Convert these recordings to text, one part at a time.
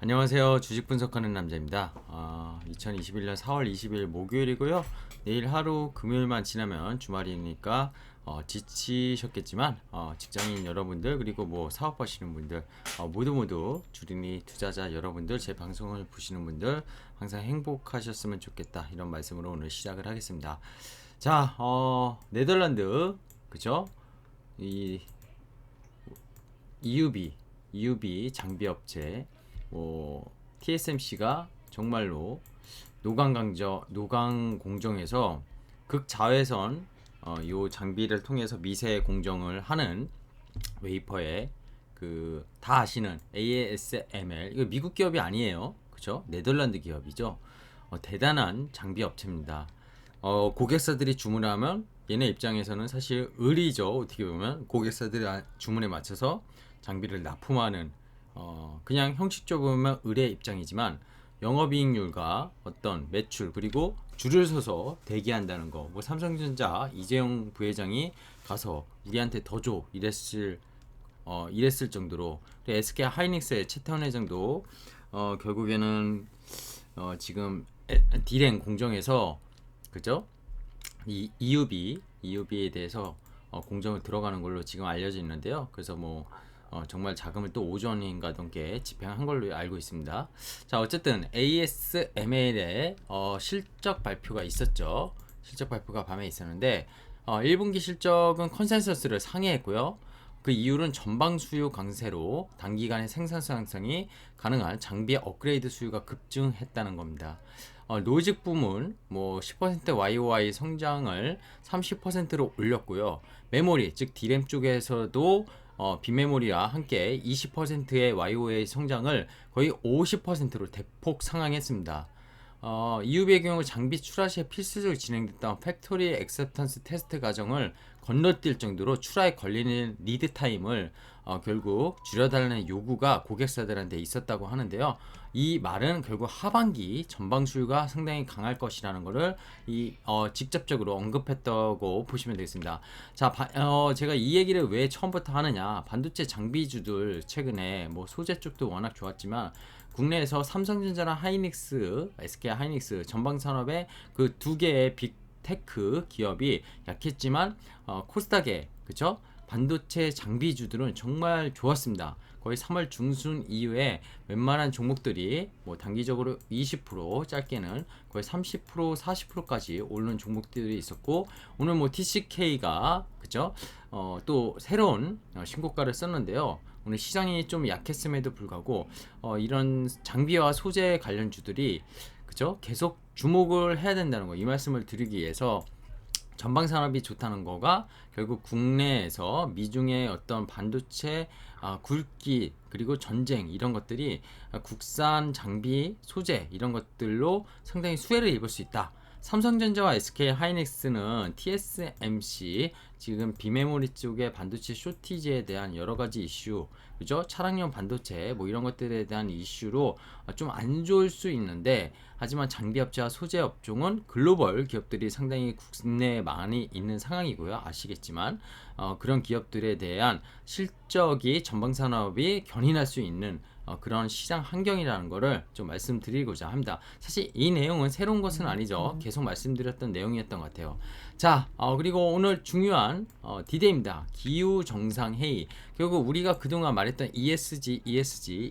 안녕하세요. 주식 분석하는 남자입니다. 2021년 4월 20일 목요일이고요. 내일 하루 금요일만 지나면 주말이니까 지치셨겠지만 직장인 여러분들 그리고 뭐 사업하시는 분들 모두 주린이 투자자 여러분들 제 방송을 보시는 분들 항상 행복하셨으면 좋겠다 이런 말씀으로 오늘 시작을 하겠습니다. 자, 네덜란드 그죠? 이 EUB 장비업체 TSMC가 정말로 노강 공정에서 극자외선 요 장비를 통해서 미세 공정을 하는 웨이퍼에 그 다 아시는 ASML 이거 미국 기업이 아니에요. 그죠? 네덜란드 기업이죠. 대단한 장비 업체입니다. 고객사들이 주문하면 얘네 입장에서는 사실 의리죠. 어떻게 보면 고객사들의 주문에 맞춰서 장비를 납품하는 그냥 형식적으로 보면 의뢰 입장이지만 영업이익률과 어떤 매출 그리고 줄을 서서 대기한다는 거. 뭐 삼성전자 이재용 부회장이 가서 우리한테 더 줘 이랬을 정도로 SK 하이닉스의 최태원 회장도 결국에는 지금 디램 공정에서 그죠? 이 EUB에 대해서 공정을 들어가는 걸로 지금 알려져 있는데요. 그래서 뭐 정말 자금을 또 5조 원인가 넘게 집행한 걸로 알고 있습니다. 자, 어쨌든 ASML의 실적 발표가 있었죠. 실적 발표가 밤에 있었는데 1분기 실적은 컨센서스를 상회했고요. 그 이유는 전방 수요 강세로 단기간에 생산성 향상이 가능한 장비 업그레이드 수요가 급증했다는 겁니다. 로직 부문 뭐 10% YOY 성장을 30%로 올렸고요. 메모리 즉 디램 쪽에서도 빈메모리와 함께 20%의 YOY 성장을 거의 50%로 대폭 상향했습니다. EUB의 경우 장비 출하 시에 필수적으로 진행됐던 팩토리 액셉턴스 테스트 과정을 건너뛸 정도로 출하에 걸리는 리드 타임을 결국 줄여달라는 요구가 고객사들한테 있었다고 하는데요. 이 말은 결국 하반기 전방 수요가 상당히 강할 것이라는 것을 직접적으로 언급했다고 보시면 되겠습니다. 자, 제가 이 얘기를 왜 처음부터 하느냐? 반도체 장비주들 최근에 뭐 소재 쪽도 워낙 좋았지만 국내에서 삼성전자나 하이닉스, SK 하이닉스 전방 산업의 그 두 개의 빅테크 기업이 약했지만 코스닥에 그쵸? 반도체 장비주들은 정말 좋았습니다. 거의 3월 중순 이후에 웬만한 종목들이 뭐 단기적으로 20% 짧게는 거의 30% 40%까지 오르는 종목들이 있었고 오늘 뭐 TCK가 그죠? 또 새로운 신고가를 썼는데요. 오늘 시장이 좀 약했음에도 불구하고 이런 장비와 소재 관련주들이 그죠? 계속 주목을 해야 된다는 거 이 말씀을 드리기 위해서 전방 산업이 좋다는 거가 결국 국내에서 미중의 어떤 반도체 굵기 그리고 전쟁 이런 것들이 국산 장비 소재 이런 것들로 상당히 수혜를 입을 수 있다. 삼성전자와 SK 하이닉스는 TSMC 지금 비메모리 쪽의 반도체 쇼티지에 대한 여러 가지 이슈, 그죠? 차량용 반도체 뭐 이런 것들에 대한 이슈로 좀 안 좋을 수 있는데 하지만 장비업체와 소재 업종은 글로벌 기업들이 상당히 국내에 많이 있는 상황이고요. 아시겠지만 그런 기업들에 대한 실적이 전방 산업이 견인할 수 있는 그런 시장 환경이라는 거를 좀 말씀드리고자 합니다. 사실 이 내용은 새로운 것은 아니죠. 계속 말씀드렸던 내용이었던 것 같아요. 자, 그리고 오늘 중요한 디데이입니다. 기후 정상 회의. 결국 우리가 그동안 말했던 ESG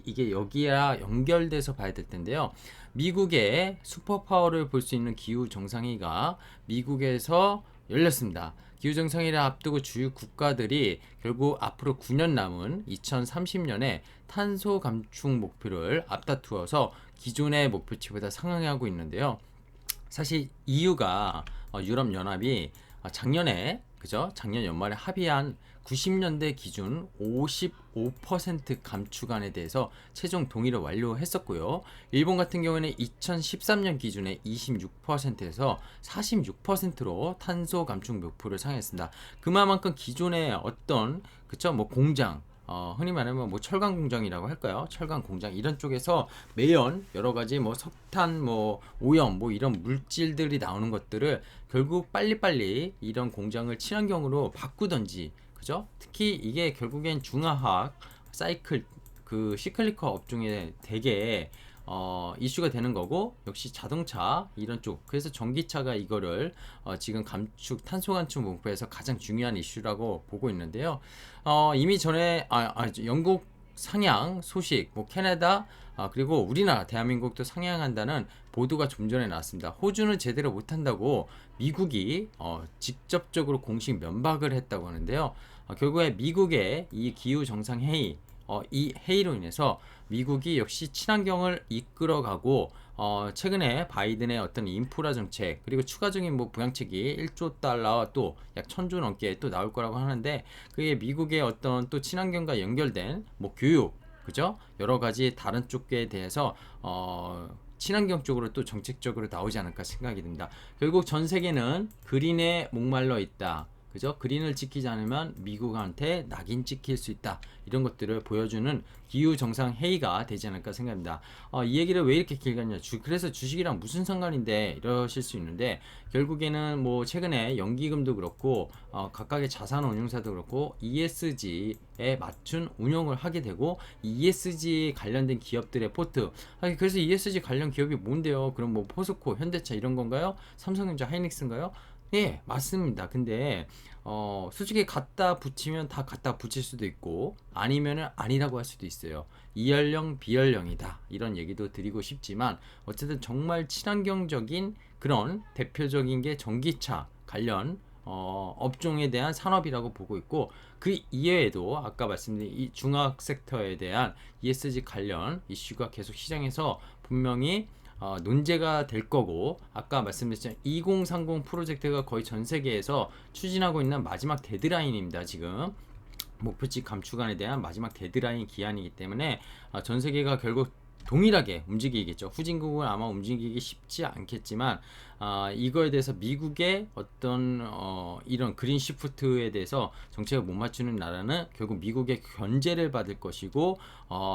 이게 여기야 연결돼서 봐야 될 텐데요. 미국의 슈퍼파워를 볼 수 있는 기후 정상회의가 미국에서 열렸습니다. 기후정상회의를 앞두고 주요 국가들이 결국 앞으로 9년 남은 2030년에 탄소 감축 목표를 앞다투어서 기존의 목표치보다 상향하고 있는데요. 사실 EU가 유럽연합이 작년에 그죠? 작년 연말에 합의한 90년대 기준 55% 감축안에 대해서 최종 동의를 완료했었고요. 일본 같은 경우에는 2013년 기준에 26%에서 46%로 탄소 감축 목표를 상향했습니다. 그만큼 기존의 어떤 그쵸? 뭐 공장 흔히 말하면 뭐 철강 공장이라고 할까요? 철강 공장 이런 쪽에서 매연 여러 가지 뭐 석탄 뭐 오염 뭐 이런 물질들이 나오는 것들을 결국 빨리빨리 이런 공장을 친환경으로 바꾸던지 그죠? 특히 이게 결국엔 중화학 사이클 그 시클리컬 업종에 되게 이슈가 되는 거고, 역시 자동차 이런 쪽, 그래서 전기차가 이거를 지금 탄소 감축 목표에서 가장 중요한 이슈라고 보고 있는데요. 이미 전에 영국 상향 소식, 뭐 캐나다, 그리고 우리나라 대한민국도 상향한다는 보도가 좀 전에 나왔습니다. 호주는 제대로 못한다고 미국이 직접적으로 공식 면박을 했다고 하는데요. 결국에 미국의 이 기후 정상 회의, 이 회의로 인해서 미국이 역시 친환경을 이끌어가고, 최근에 바이든의 어떤 인프라 정책, 그리고 추가적인 뭐 부양책이 1조 달러 또 약 1000조 넘게 또 나올 거라고 하는데, 그게 미국의 어떤 또 친환경과 연결된 뭐 교육, 그죠? 여러 가지 다른 쪽에 대해서 친환경 쪽으로 또 정책적으로 나오지 않을까 생각이 듭니다. 결국 전 세계는 그린에 목말라 있다. 그죠? 그린을 지키지 않으면 미국한테 낙인 찍힐 수 있다. 이런 것들을 보여주는 기후 정상 회의가 되지 않을까 생각합니다. 이 얘기를 왜 이렇게 길게 하냐? 그래서 주식이랑 무슨 상관인데 이러실 수 있는데, 결국에는 뭐 최근에 연기금도 그렇고 각각의 자산운용사도 그렇고 ESG에 맞춘 운용을 하게 되고, ESG 관련된 기업들의 포트. 그래서 ESG 관련 기업이 뭔데요? 그럼 뭐 포스코, 현대차 이런 건가요? 삼성전자, 하이닉스인가요? 예, 맞습니다. 근데 솔직히 갖다 붙이면 다 갖다 붙일 수도 있고, 아니면은 아니라고 할 수도 있어요. 이연령 비연령이다, 이런 얘기도 드리고 싶지만, 어쨌든 정말 친환경적인 그런 대표적인 게 전기차 관련 업종에 대한 산업이라고 보고 있고, 그 이외에도 아까 말씀드린 이 중화학 섹터에 대한 ESG 관련 이슈가 계속 시장에서 분명히 논제가 될 거고, 아까 말씀드렸지만 2030 프로젝트가 거의 전 세계에서 추진하고 있는 마지막 데드라인입니다. 지금 목표치 감축안에 대한 마지막 데드라인 기한이기 때문에 전 세계가 결국 동일하게 움직이겠죠. 후진국은 아마 움직이기 쉽지 않겠지만, 이거에 대해서 미국의 어떤 이런 그린 시프트에 대해서 정책을 못 맞추는 나라는 결국 미국의 견제를 받을 것이고,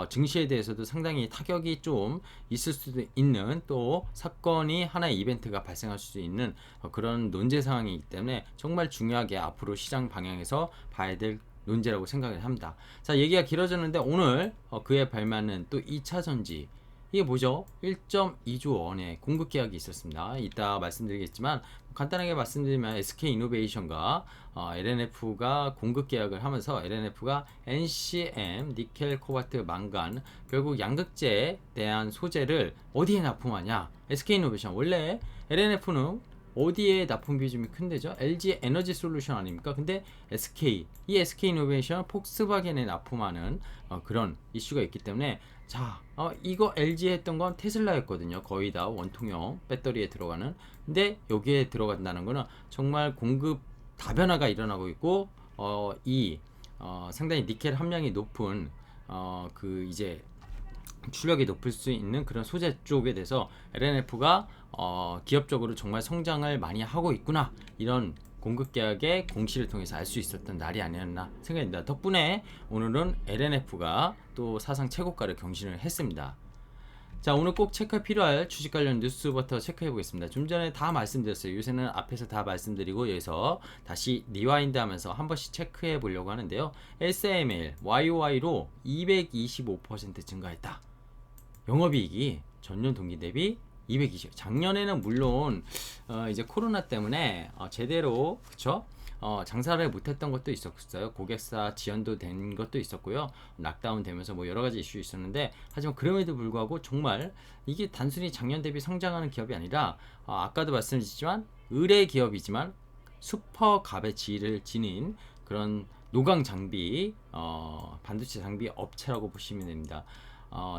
증시에 대해서도 상당히 타격이 좀 있을 수도 있는, 또 사건이 하나의 이벤트가 발생할 수 있는 그런 논제 상황이기 때문에 정말 중요하게 앞으로 시장 방향에서 봐야 될 논제라고 생각을 합니다. 자, 얘기가 길어졌는데 오늘 그에 발맞는 또 2차 전지, 이게 뭐죠? 1.2조 원의 공급 계약이 있었습니다. 이따 말씀드리겠지만, 간단하게 말씀드리면 SK이노베이션과 LNF가 공급 계약을 하면서, LNF가 NCM, 니켈, 코발트, 망간, 결국 양극재에 대한 소재를 어디에 납품하냐? SK이노베이션. 원래 LNF는 어디에 납품 비중이 큰데죠? LG 에너지 솔루션 아닙니까? 근데 이 SK이노베이션 폭스바겐에 납품하는 그런 이슈가 있기 때문에, 자, 이거 LG 했던 건 테슬라였거든요. 거의 다 원통형 배터리에 들어가는. 근데 여기에 들어간다는 거는 정말 공급 다변화가 일어나고 있고, 상당히 니켈 함량이 높은 그 이제 출력이 높을 수 있는 그런 소재 쪽에 대해서 LNF가 기업적으로 정말 성장을 많이 하고 있구나, 이런 공급 계약의 공시를 통해서 알 수 있었던 날이 아니었나 생각합니다. 덕분에 오늘은 LNF가 또 사상 최고가를 경신을 했습니다. 자, 오늘 꼭 체크가 필요할 주식 관련 뉴스부터 체크해 보겠습니다. 좀 전에 다 말씀드렸어요. 요새는 앞에서 다 말씀드리고 여기서 다시 리와인드 하면서 한 번씩 체크해 보려고 하는데요. SML YOY로 225% 증가했다. 영업이익이 전년 동기 대비 220. 작년에는 물론 이제 코로나 때문에 제대로, 그쵸? 장사를 못했던 것도 있었어요. 고객사 지연도 된 것도 있었고요. 락다운 되면서 뭐 여러 가지 이슈 있었는데, 하지만 그럼에도 불구하고 정말 이게 단순히 작년 대비 성장하는 기업이 아니라, 아까도 말씀드렸지만 의뢰 기업이지만 슈퍼갑의 지위를 지닌 그런 노광 장비, 반도체 장비 업체라고 보시면 됩니다.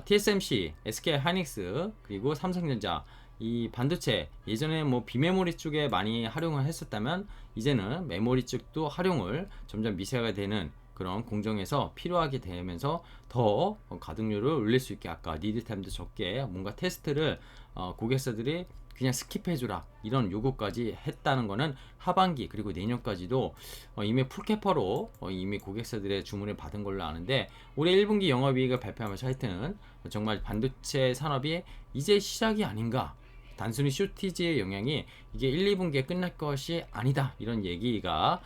TSMC, SK 하이닉스, 그리고 삼성전자, 이 반도체 예전에 뭐 비메모리 쪽에 많이 활용을 했었다면, 이제는 메모리 쪽도 활용을 점점 미세하게 되는 그런 공정에서 필요하게 되면서 더 가동률을 올릴 수 있게, 아까 리드 타임도 적게 뭔가 테스트를 고객사들이 그냥 스킵해주라, 이런 요구까지 했다는 거는 하반기 그리고 내년까지도 이미 풀캐퍼로 이미 고객사들의 주문을 받은 걸로 아는데, 올해 1분기 영업이익을 발표하면서 하여튼 정말 반도체 산업이 이제 시작이 아닌가, 단순히 쇼티지의 영향이 이게 1, 2분기에 끝날 것이 아니다, 이런 얘기가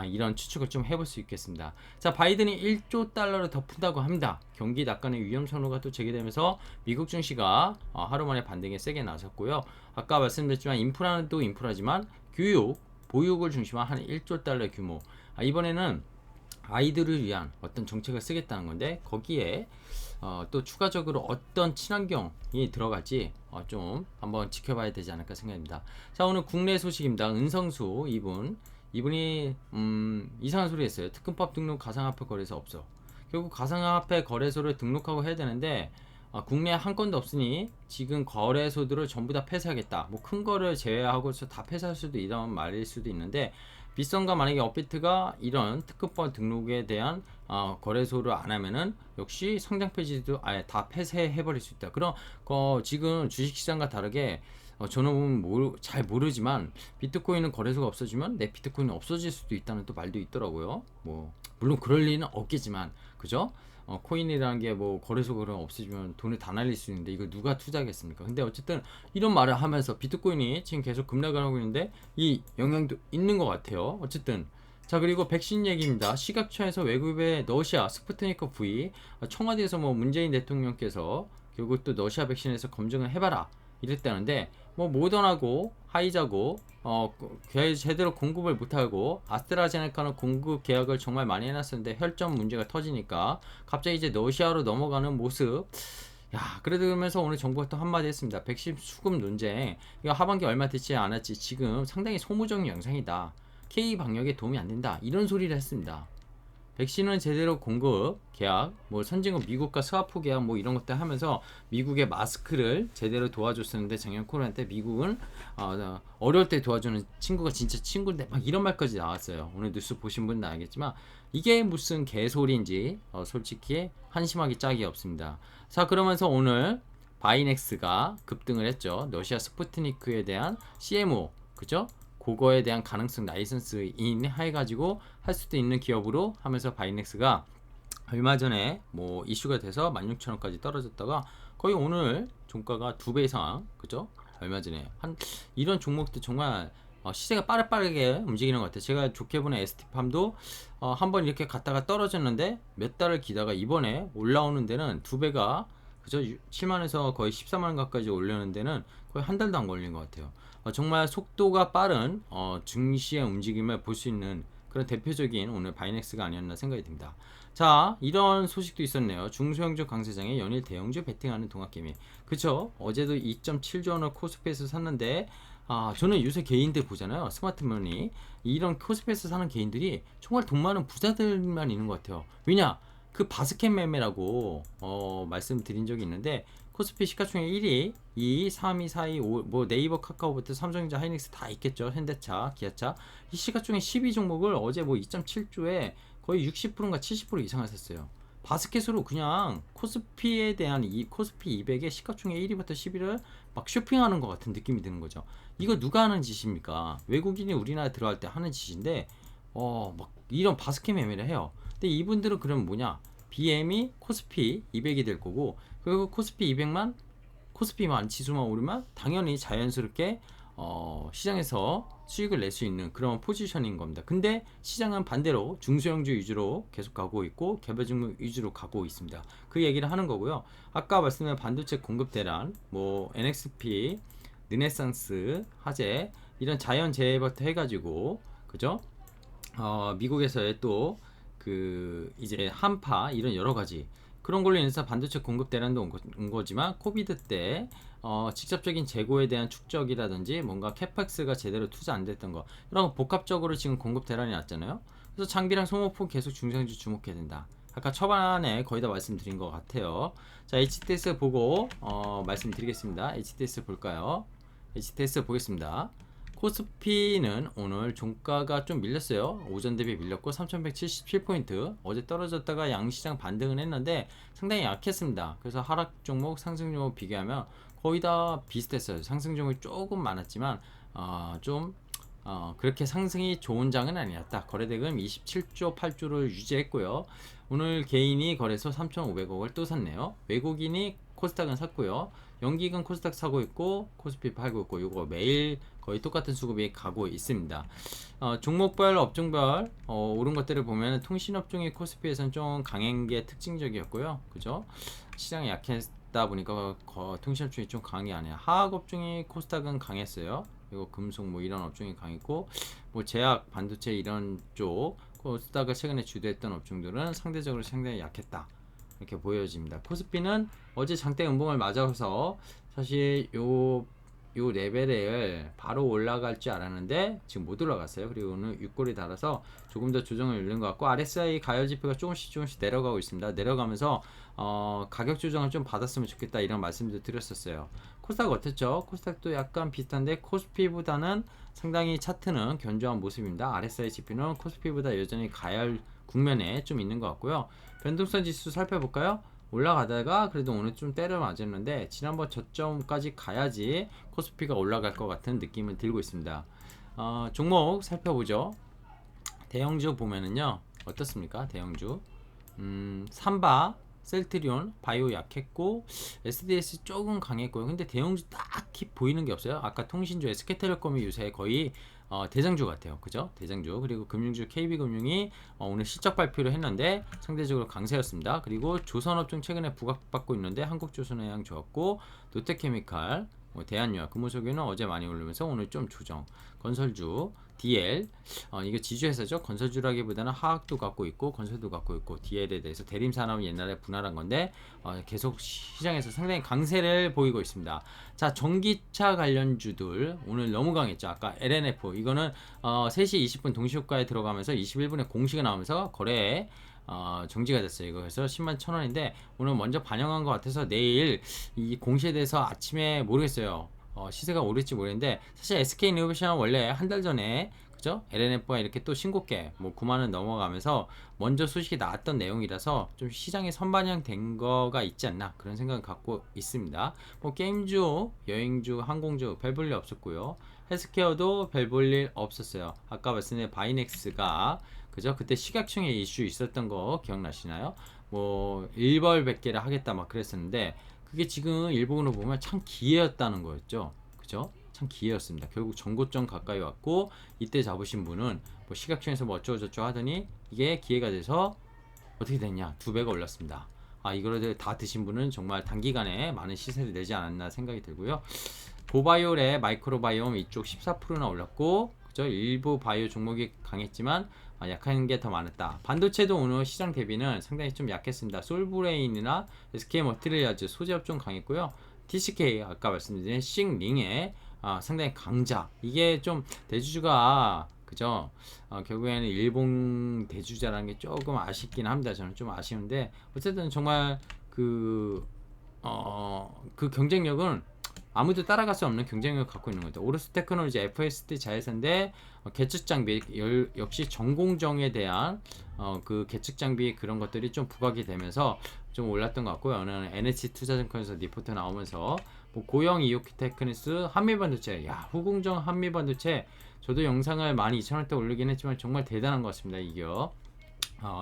이런 추측을 좀 해볼 수 있겠습니다. 자, 바이든이 1조 달러를 더 푼다고 합니다. 경기 낙관의 위험 선호가 또 제기되면서 미국 증시가 하루 만에 반등에 세게 나섰고요. 아까 말씀드렸지만 인프라는 또 인프라지만 교육, 보육을 중심한 한 1조 달러 규모. 이번에는 아이들을 위한 어떤 정책을 쓰겠다는 건데, 거기에 또 추가적으로 어떤 친환경이 들어갈지 좀 한번 지켜봐야 되지 않을까 생각합니다. 자, 오늘 국내 소식입니다. 은성수 이분이 이상한 소리 했어요. 특근법 등록 가상화폐 거래소 없어. 결국 가상화폐 거래소를 등록하고 해야 되는데 국내에 한 건도 없으니 지금 거래소들을 전부 다 폐쇄하겠다. 뭐 큰 거를 제외하고서 다 폐쇄할 수도, 이런 말일 수도 있는데, 빗썸과 만약에 업비트가 이런 특급법 등록에 대한 거래소를 안 하면은 역시 성장 페이지도 아예 다 폐쇄해 버릴 수 있다. 그럼 지금 주식시장과 다르게 저는 잘 모르지만 비트코인은 거래소가 없어지면 내 비트코인이 없어질 수도 있다는 또 말도 있더라고요. 뭐 물론 그럴 리는 없겠지만, 그죠? 코인이라는 게 뭐 거래소가 없어지면 돈을 다 날릴 수 있는데 이거 누가 투자하겠습니까? 근데 어쨌든 이런 말을 하면서 비트코인이 지금 계속 급락을 하고 있는데 이 영향도 있는 것 같아요. 어쨌든 자, 그리고 백신 얘기입니다. 시각처에서 외국의 러시아 스푸트니크 V, 청와대에서 뭐 문재인 대통령께서 결국 또 러시아 백신에서 검증을 해봐라 이랬다는데, 뭐 모더나고 화이자고 제대로 공급을 못하고, 아스트라제네카는 공급 계약을 정말 많이 해놨었는데 혈전 문제가 터지니까 갑자기 이제 러시아로 넘어가는 모습. 야, 그래도 그러면서 오늘 정부가 또 한마디 했습니다. 백신 수급 논쟁, 이거 하반기 얼마 되지 않았지 지금 상당히 소모적인 영상이다, K 방역에 도움이 안 된다, 이런 소리를 했습니다. 백신은 제대로 공급 계약, 뭐 선진국 미국과 스와프 계약 뭐 이런 것들 하면서 미국의 마스크를 제대로 도와줬었는데, 작년 코로나 때 미국은 어려울 때 도와주는 친구가 진짜 친구인데 막 이런 말까지 나왔어요. 오늘 뉴스 보신 분은 알겠지만 이게 무슨 개소리인지 솔직히 한심하기 짝이 없습니다. 자, 그러면서 오늘 바이넥스가 급등을 했죠. 러시아 스푸트니크에 대한 CMO, 그죠? 그거에 대한 가능성 라이선스 인해가지고 할 수도 있는 기업으로 하면서 바이넥스가 얼마 전에 뭐 이슈가 돼서 16,000원까지 떨어졌다가 거의 오늘 종가가 2배 이상, 그죠? 얼마 전에 한 이런 종목도 정말 시세가 빠르게 움직이는 것 같아요. 제가 좋게 보는 ST팜도 한번 이렇게 갔다가 떨어졌는데 몇 달을 기다가 이번에 올라오는 데는 2배가, 그죠? 7만원에서 거의 14만원 가까이 올려는 데는 거의 한 달도 안 걸린 것 같아요. 정말 속도가 빠른 증시의 움직임을 볼 수 있는 그런 대표적인 오늘 바이넥스가 아니었나 생각이 듭니다. 자, 이런 소식도 있었네요. 중소형주 강세장에 연일 대형주 베팅하는 동학개미. 그쵸? 어제도 2.7조 원을 코스피에서 샀는데, 저는 요새 개인들 보잖아요. 스마트머니. 이런 코스피에서 사는 개인들이 정말 돈 많은 부자들만 있는 것 같아요. 왜냐? 그 바스켓 매매라고 말씀드린 적이 있는데, 코스피 시가총액 1위, 2위, 3위, 4위, 5, 뭐 네이버, 카카오부터 삼성전자, 하이닉스 다 있겠죠. 현대차, 기아차. 이 시가총액 12 종목을 어제 뭐 2.7조에 거의 60%인가 70% 이상을 샀어요. 바스켓으로 그냥 코스피에 대한 이 코스피 200의 시가총액 1위부터 10위를 막 쇼핑하는 것 같은 느낌이 드는 거죠. 이거 누가 하는 짓입니까? 외국인이 우리나라에 들어갈 때 하는 짓인데 막 이런 바스켓 매매를 해요. 근데 이분들은 그럼 뭐냐? BM이 코스피 200이 될 거고, 그리고 코스피 200만, 코스피만 지수만 오르면 당연히 자연스럽게 시장에서 수익을 낼 수 있는 그런 포지션인 겁니다. 근데 시장은 반대로 중소형주 위주로 계속 가고 있고 개별 종목 위주로 가고 있습니다. 그 얘기를 하는 거고요. 아까 말씀드린 반도체 공급 대란, 뭐 NXP, 르네상스, 화재 이런 자연재해부터 해가지고, 그죠? 미국에서의 또 이제 한파 이런 여러 가지 그런 걸로 인해서 반도체 공급 대란도 온 거지만, 코비드 때 직접적인 재고에 대한 축적이라든지 뭔가 캐펙스가 제대로 투자 안 됐던 거, 이런 복합적으로 지금 공급 대란이 났잖아요. 그래서 장비랑 소모품 계속 중상주 주목해야 된다. 아까 초반에 거의 다 말씀드린 것 같아요. 자, HTS 보고 말씀드리겠습니다. HTS 볼까요? HTS 보겠습니다. 코스피는 오늘 종가가 좀 밀렸어요. 오전 대비 밀렸고 3177포인트, 어제 떨어졌다가 양시장 반등은 했는데 상당히 약했습니다. 그래서 하락 종목 상승 종목 비교하면 거의 다 비슷했어요. 상승 종목이 조금 많았지만 그렇게 상승이 좋은 장은 아니었다. 거래대금 27조 8조를 유지했고요. 오늘 개인이 거래소 3,500억을 또 샀네요. 외국인이 코스닥은 샀고요. 연기금 코스닥 사고 있고 코스피 팔고 있고 이거 매일 거의 똑같은 수급이 가고 있습니다. 종목별 업종별 오른 것들을 보면 통신업종이 코스피에서는 좀 강한 게 특징적이었고요. 그죠? 시장이 약했다 보니까 통신업종이 좀 강하게 하네요. 화학업종이 코스닥은 강했어요. 그리고 금속 뭐 이런 업종이 강했고 뭐 제약, 반도체 이런 쪽 코스닥을 최근에 주도했던 업종들은 상대적으로 상당히 약했다. 이렇게 보여집니다. 코스피는 어제 장대 음봉을 맞아서 사실 요 레벨을 바로 올라갈 줄 알았는데 지금 못 올라갔어요. 그리고 오늘 6골이 달아서 조금 더 조정을 누른 것 같고 RSI 가열지표가 조금씩 내려가고 있습니다. 내려가면서 가격 조정을 좀 받았으면 좋겠다 이런 말씀도 드렸었어요. 코스닥 어땠죠? 코스닥도 약간 비슷한데 코스피보다는 상당히 차트는 견조한 모습입니다. RSI 지표는 코스피보다 여전히 가열 국면에 좀 있는 것 같고요. 변동성 지수 살펴볼까요? 올라가다가 그래도 오늘 좀 때려 맞았는데 지난번 저점까지 가야지 코스피가 올라갈 것 같은 느낌은 들고 있습니다. 종목 살펴보죠. 대형주 보면은요 어떻습니까? 대형주 삼바, 셀트리온, 바이오 약했고 SDS 조금 강했고요. 근데 대형주 딱히 보이는 게 없어요. 아까 통신주 SK텔레콤이 요새 거의 대장주 같아요. 그죠? 대장주. 그리고 금융주 KB금융이 오늘 실적 발표를 했는데 상대적으로 강세였습니다. 그리고 조선업종 최근에 부각받고 있는데 한국조선해양 좋았고 롯데케미칼, 대한유화, 금호석유는 어제 많이 오르면서 오늘 좀 조정. 건설주, DL, 이거 지주회사죠. 건설주라기보다는 화학도 갖고 있고 건설도 갖고 있고 DL에 대해서 대림산업은 옛날에 분할한 건데 계속 시장에서 상당히 강세를 보이고 있습니다. 자, 전기차 관련주들 오늘 너무 강했죠. 아까 LNF 이거는 3시 20분 동시효과에 들어가면서 21분에 공시가 나오면서 거래에 정지가 됐어요. 이거 그래서 10만 1,000원인데 오늘 먼저 반영한 것 같아서 내일 이 공시에 대해서 아침에 모르겠어요. 시세가 오를지 모르겠는데 사실 SK이노베이션은 원래 한 달 전에 그죠? LNF가 이렇게 또 신고가 뭐 9만원 넘어가면서 먼저 소식이 나왔던 내용이라서 좀 시장에 선반영된 거가 있지 않나 그런 생각을 갖고 있습니다. 뭐 게임주, 여행주, 항공주 별 볼 일 없었고요. 헬스케어도 별 볼 일 없었어요. 아까 말씀드린 바이넥스가 그죠? 그때 식약청에 이슈 있었던 거 기억나시나요? 뭐 일벌백계를 하겠다 막 그랬었는데 그게 지금 일본으로 보면 참 기회였다는 거였죠. 그죠? 참 기회였습니다. 결국 전고점 가까이 왔고 이때 잡으신 분은 뭐 시각청에서 뭐 어쩌고저쩌고 하더니 이게 기회가 돼서 어떻게 됐냐? 2배가 올랐습니다. 이거를 다 드신 분은 정말 단기간에 많은 시세를 내지 않았나 생각이 들고요. 고바이올의 마이크로바이옴 이쪽 14%나 올랐고 그죠? 일부 바이오 종목이 강했지만 약한 게 더 많았다. 반도체도 오늘 시장 대비는 상당히 좀 약했습니다. 솔브레인이나 SK머티리얼즈 소재업 좀 강했고요. TCK 아까 말씀드린 싱링의 상당히 강자. 이게 좀 대주주가 그죠? 결국에는 일본 대주자라는 게 조금 아쉽긴 합니다. 저는 좀 아쉬운데 어쨌든 정말 그 경쟁력은 아무도 따라갈 수 없는 경쟁력을 갖고 있는 거죠. 오르스 테크놀로지 FSD 자회사인데 계측 장비 역시 전공정에 대한 그 계측 장비 그런 것들이 좀 부각이 되면서 좀 올랐던 것 같고요. 오늘 NH 투자증권에서 리포트 나오면서 뭐 고영 이오키 테크니스 한미반도체 후궁정 한미반도체 저도 영상을 12,000원대 올리긴 했지만 정말 대단한 것 같습니다. 이겨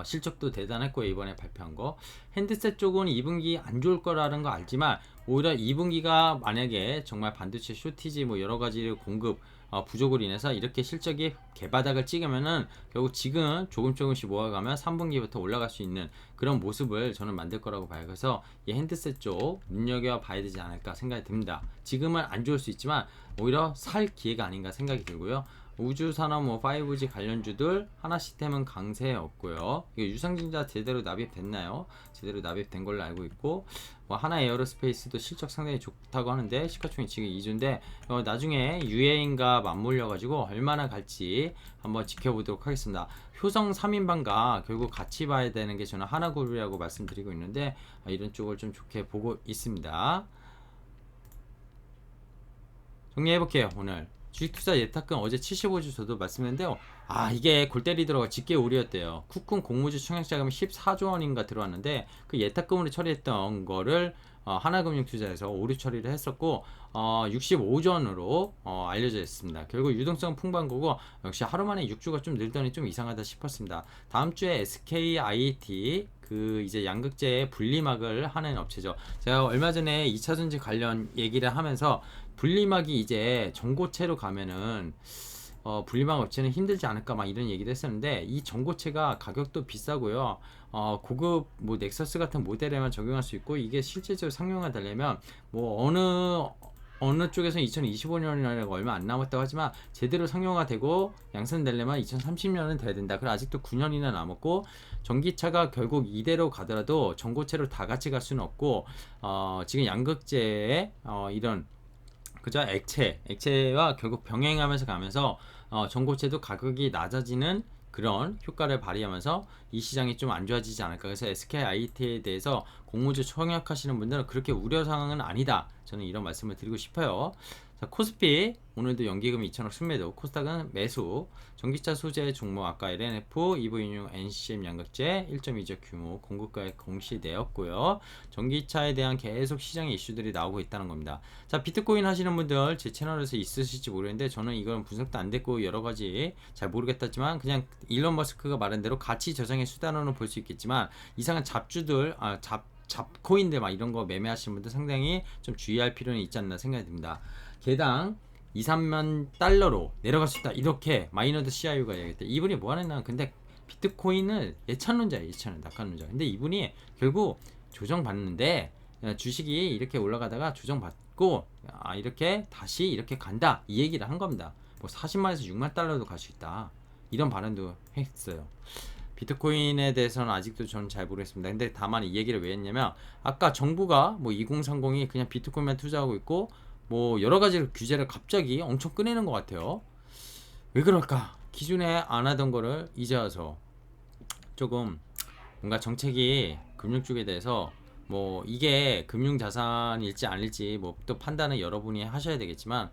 실적도 대단했고 이번에 발표한 거 핸드셋 쪽은 2분기 안 좋을 거라는 거 알지만 오히려 2분기가 만약에 정말 반도체 쇼티지 뭐 여러 가지 공급 부족으로 인해서 이렇게 실적이 개바닥을 찍으면은 결국 지금 조금씩 모아가면 3분기부터 올라갈 수 있는 그런 모습을 저는 만들 거라고 봐요. 그래서 이 핸드셋 쪽 눈여겨봐야 되지 않을까 생각이 듭니다. 지금은 안 좋을 수 있지만 오히려 살 기회가 아닌가 생각이 들고요. 우주산업 뭐 5G 관련주들 하나시스템은 강세였고요. 이거 유상증자 제대로 납입됐나요? 제대로 납입된 걸로 알고 있고 뭐 하나 에어로스페이스도 실적 상당히 좋다고 하는데 시가총액 지금 2주인데 나중에 유해인과 맞물려 가지고 얼마나 갈지 한번 지켜보도록 하겠습니다. 효성 3인방과 결국 같이 봐야 되는 게 저는 하나그룹이라고 말씀드리고 있는데 이런 쪽을 좀 좋게 보고 있습니다. 정리해볼게요. 오늘 주식투자 예탁금 어제 75주 저도 말씀했는데요. 이게 골 때리더라고 직계 오류였대요. 쿠쿤 공모주 청약자금이 14조 원인가 들어왔는데 그 예탁금으로 처리했던 거를 하나금융투자에서 오류 처리를 했었고 65조 원으로 알려져 있습니다. 결국 유동성 풍부한 거고 역시 하루 만에 6주가 좀 늘더니 좀 이상하다 싶었습니다. 다음 주에 SKIT 그 이제 양극재의 분리막을 하는 업체죠. 제가 얼마 전에 2차전지 관련 얘기를 하면서 분리막이 이제 전고체로 가면은 분리막 업체는 힘들지 않을까 막 이런 얘기도 했었는데, 이 전고체가 가격도 비싸고요. 고급 뭐 넥서스 같은 모델에만 적용할 수 있고, 이게 실제적으로 상용화 되려면 뭐 어느 쪽에서는 2025년이라고 얼마 안 남았다고 하지만, 제대로 상용화되고 양산되려면 2030년은 돼야 된다. 그래 아직도 9년이나 남았고, 전기차가 결국 이대로 가더라도 전고체로 다 같이 갈 수는 없고, 지금 양극재의 이런 그죠? 액체와 결국 병행하면서 가면서 전고체도 가격이 낮아지는 그런 효과를 발휘하면서 이 시장이 좀 안 좋아지지 않을까. 그래서 SKIT에 대해서 공모주 청약하시는 분들은 그렇게 우려사항은 아니다, 저는 이런 말씀을 드리고 싶어요. 자, 코스피 오늘도 연기금 2천억 순매도, 코스닥은 매수. 전기차 소재 종목 아까 LNF, EV인용, NCM 양극재 1.2조 규모 공급가액 공시되었고요. 전기차에 대한 계속 시장의 이슈들이 나오고 있다는 겁니다. 자, 비트코인 하시는 분들 제 채널에서 있으실지 모르겠는데, 저는 이건 분석도 안 됐고 여러 가지 잘 모르겠다지만, 그냥 일론 머스크가 말한 대로 가치 저장의 수단으로 볼 수 있겠지만, 이상한 잡주들 잡코인들 막 이런 거 매매하시는 분들 상당히 좀 주의할 필요는 있지 않나 생각이 듭니다. 개당 2, 3만 달러로 내려갈 수 있다, 이렇게 마이너드 CIU가 얘기했대. 이분이 뭐 하느냐, 근데 비트코인을 예찬론자예요. 낙관론자. 근데 이분이 결국 조정받는데, 주식이 이렇게 올라가다가 조정받고 이렇게 다시 이렇게 간다, 이 얘기를 한 겁니다. 뭐 40만에서 6만 달러도 갈 수 있다, 이런 발언도 했어요. 비트코인에 대해서는 아직도 저는 잘 모르겠습니다. 근데 다만 이 얘기를 왜 했냐면, 아까 정부가 뭐 2030이 그냥 비트코인만 투자하고 있고 뭐 여러 가지 규제를 갑자기 엄청 꺼내는 것 같아요. 왜 그럴까? 기존에 안 하던 거를 이제 와서 조금 뭔가 정책이 금융 쪽에 대해서, 뭐 이게 금융 자산일지 아닐지 뭐 또 판단은 여러분이 하셔야 되겠지만,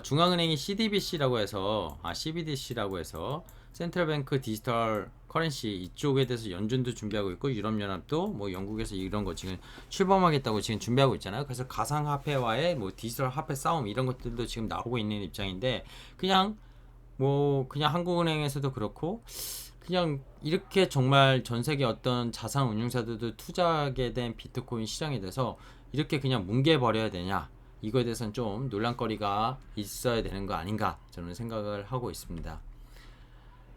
중앙은행이 CBDC라고 해서 센트럴뱅크 디지털 커런시, 이쪽에 대해서 연준도 준비하고 있고, 유럽연합도 뭐 영국에서 이런 거 지금 출범하겠다고 지금 준비하고 있잖아요. 그래서 가상화폐와의 뭐 디지털 화폐 싸움, 이런 것들도 지금 나오고 있는 입장인데, 그냥 한국은행에서도 그렇고, 그냥 이렇게 정말 전 세계 어떤 자산 운용사들도 투자하게 된 비트코인 시장에 대해서 이렇게 그냥 뭉개버려야 되냐, 이거에 대해서는 좀 논란거리가 있어야 되는 거 아닌가, 저는 생각을 하고 있습니다.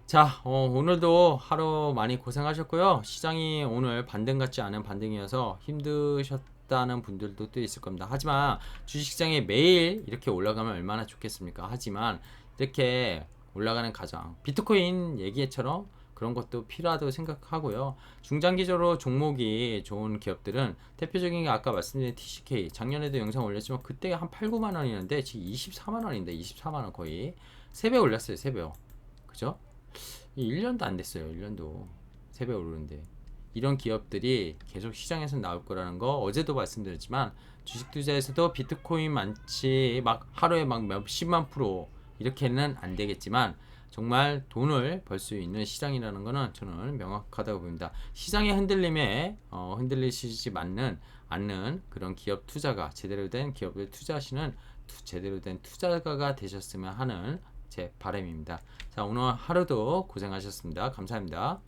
자, 오늘도 하루 많이 고생하셨고요. 시장이 오늘 반등 같지 않은 반등이어서 힘드셨다는 분들도 또 있을 겁니다. 하지만 주식시장이 매일 이렇게 올라가면 얼마나 좋겠습니까? 하지만 이렇게 올라가는 과정, 비트코인 얘기처럼 그런 것도 필요하다고 생각하고요. 중장기적으로 종목이 좋은 기업들은, 대표적인 게 아까 말씀드린 TCK, 작년에도 영상 올렸지만 그때 한 8, 9만 원이었는데 지금 24만 원인데, 24만 원 거의 3배 올렸어요. 3배. 그죠? 1년도 안 됐어요. 1년도 3배 오르는데, 이런 기업들이 계속 시장에서 나올 거라는 거 어제도 말씀드렸지만, 주식 투자에서도 비트코인 많지 막 하루에 막 몇십만 프로 이렇게는 안 되겠지만, 정말 돈을 벌 수 있는 시장이라는 거는 저는 명확하다고 봅니다. 시장의 흔들림에 흔들리시지 않는 그런 기업 투자가, 제대로 된 기업을 투자하시는 제대로 된 투자가가 되셨으면 하는 제 바람입니다. 자, 오늘 하루도 고생하셨습니다. 감사합니다.